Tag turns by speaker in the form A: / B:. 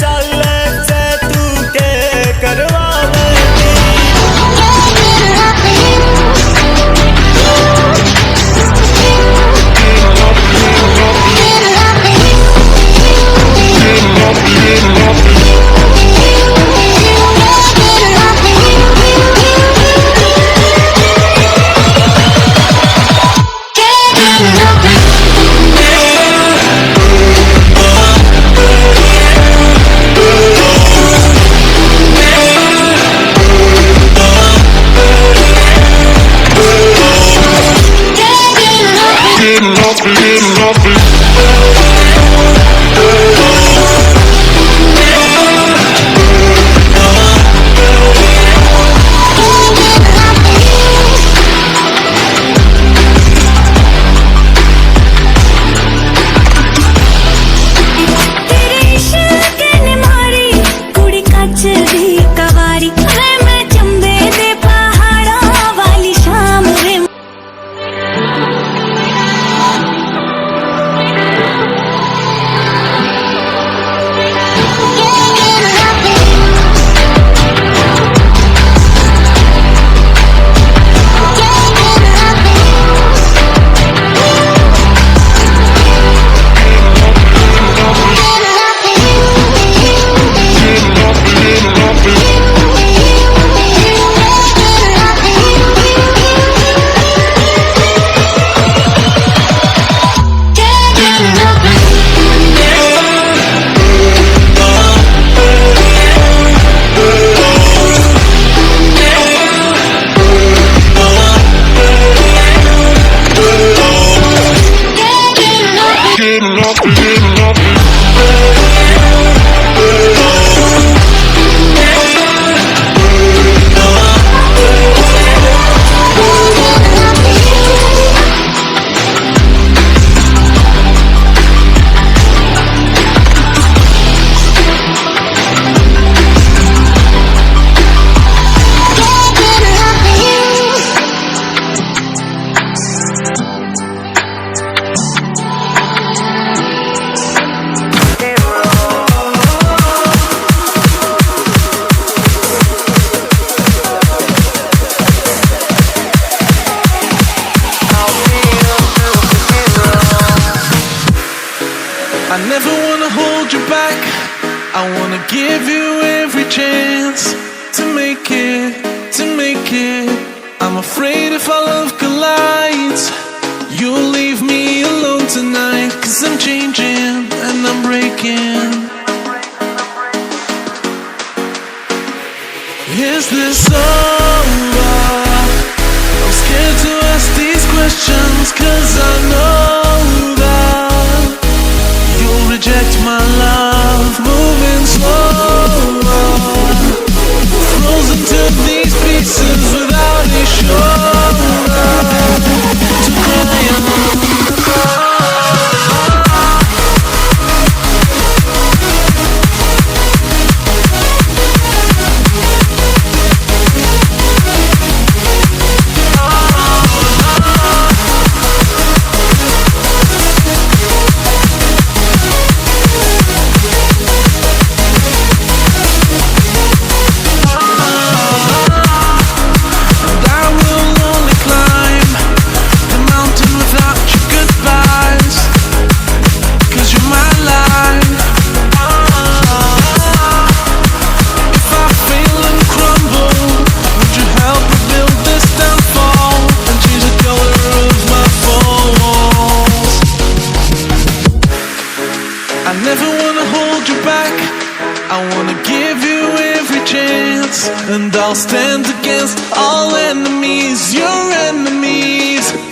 A: चले से तू के करवा
B: I never wanna hold you back. I wanna give you every chance to make it, to make it. I'm afraid if our love collides, you'll leave me alone tonight. 'Cause I'm changing and I'm breaking. Is this over? I'm scared to ask these questions, 'cause I know that you'll reject my love. Moving slower, frozen to these pieces without a shoulder to cry on. I never wanna hold you back. I wanna give you every chance, and I'll stand against all enemies, your enemies.